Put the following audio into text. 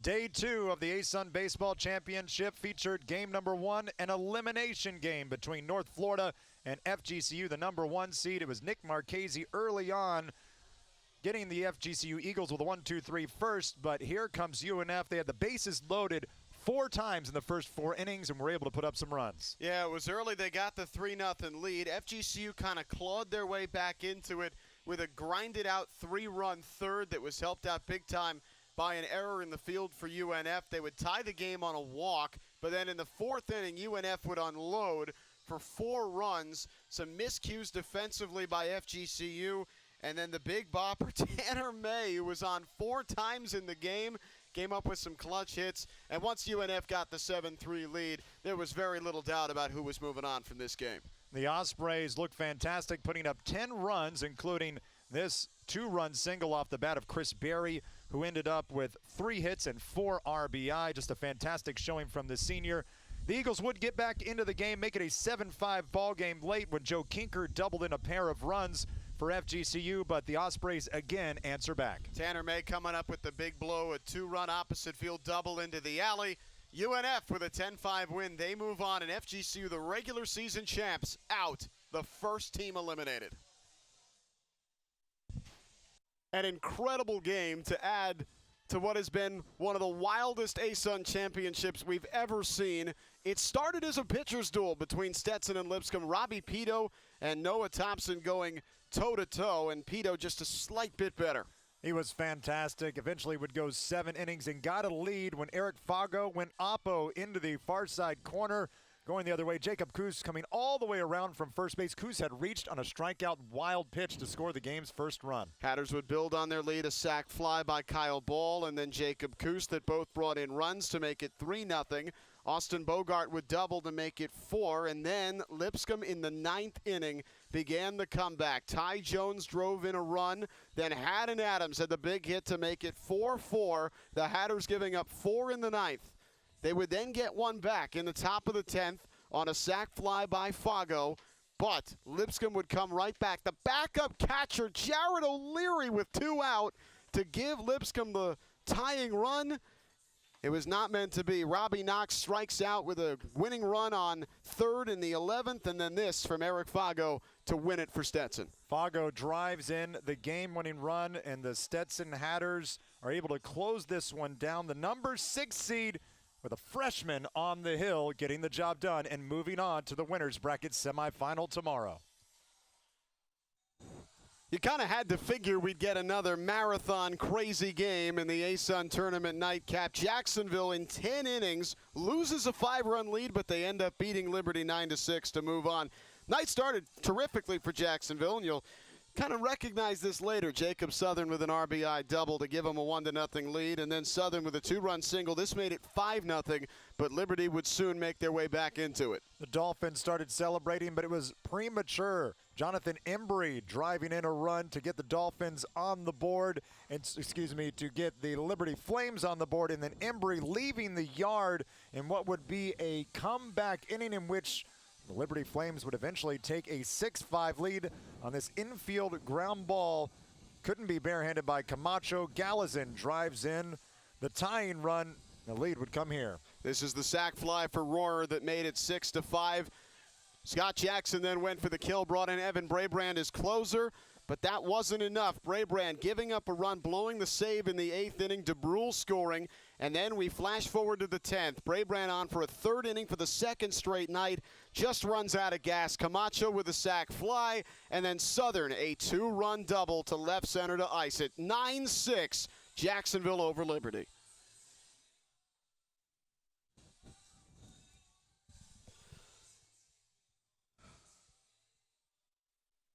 Day 2 of the ASUN Baseball Championship featured game number 1, an elimination game between North Florida and FGCU, the number 1 seed. It was Nick Marchese early on getting the FGCU Eagles with a 1-2-3 first, but here comes UNF. They had the bases loaded 4 times in the first 4 innings and were able to put up some runs. Yeah, it was early. They got the 3-0 lead. FGCU kind of clawed their way back into it with a grinded-out 3-run third that was helped out big time by an error in the field for UNF. They would tie the game on a walk, but then in the 4th inning, UNF would unload for 4 runs, some miscues defensively by FGCU, and then the big bopper, Tanner May, who was on 4 times in the game, came up with some clutch hits, and once UNF got the 7-3 lead, there was very little doubt about who was moving on from this game. The Ospreys looked fantastic, putting up 10 runs, including this 2-run single off the bat of Chris Berry, who ended up with 3 hits and 4 RBI. Just a fantastic showing from the senior. The Eagles would get back into the game, make it a 7-5 ball game late when Joe Kinker doubled in a pair of runs for FGCU, but the Ospreys again answer back. Tanner May coming up with the big blow, a 2-run opposite field double into the alley. UNF with a 10-5 win. They move on, and FGCU, the regular season champs, out. The first team eliminated. An incredible game to add to what has been one of the wildest ASUN championships we've ever seen. It started as a pitcher's duel between Stetson and Lipscomb. Robbie Pito and Noah Thompson going toe-to-toe, and Pito just a slight bit better. He was fantastic. Eventually would go 7 innings and got a lead when Eric Fago went oppo into the far side corner. Going the other way, Jacob Coos coming all the way around from first base. Coos had reached on a strikeout wild pitch to score the game's first run. Hatters would build on their lead, a sac fly by Kyle Ball and then Jacob Coos that both brought in runs to make it 3-0. Austin Bogart would double to make it 4, and then Lipscomb in the 9th inning began the comeback. Ty Jones drove in a run, then Haddon Adams had the big hit to make it 4-4. The Hatters giving up 4 in the 9th. They would then get one back in the top of the 10th on a sac fly by Fago, but Lipscomb would come right back. The backup catcher, Jared O'Leary, with 2 out to give Lipscomb the tying run. It was not meant to be. Robbie Knox strikes out with a winning run on 3rd in the 11th, and then this from Eric Fago to win it for Stetson. Fago drives in the game-winning run, and the Stetson Hatters are able to close this one down. The number 6 seed with a freshman on the hill getting the job done and moving on to the winners bracket semifinal tomorrow. You kind of had to figure we'd get another marathon crazy game in the ASUN tournament nightcap. Jacksonville in 10 innings loses a 5-run lead, but they end up beating Liberty 9-6 to move on. Night started terrifically for Jacksonville, and you'll kind of recognize this later. Jacob Southern with an RBI double to give him a 1-0 lead, and then Southern with a 2-run single. This made it 5-0, but Liberty would soon make their way back into it. The Dolphins started celebrating, but it was premature. Jonathan Embry driving in a run to get the Dolphins on the board, and to get the Liberty Flames on the board, and then Embry leaving the yard in what would be a comeback inning in which the Liberty Flames would eventually take a 6-5 lead on this infield ground ball. Couldn't be barehanded by Camacho. Gallazin drives in the tying run. The lead would come here. This is the sac fly for Rohrer that made it 6-5. Scott Jackson then went for the kill, brought in Evan Brabrand as closer, but that wasn't enough. Brabrand giving up a run, blowing the save in the 8th inning. DeBrule scoring, and then we flash forward to the 10th. Brabrand on for a 3rd inning for the 2nd straight night. Just runs out of gas. Camacho with a sac fly, and then Southern a 2-run double to left center to ice it. 9-6, Jacksonville over Liberty.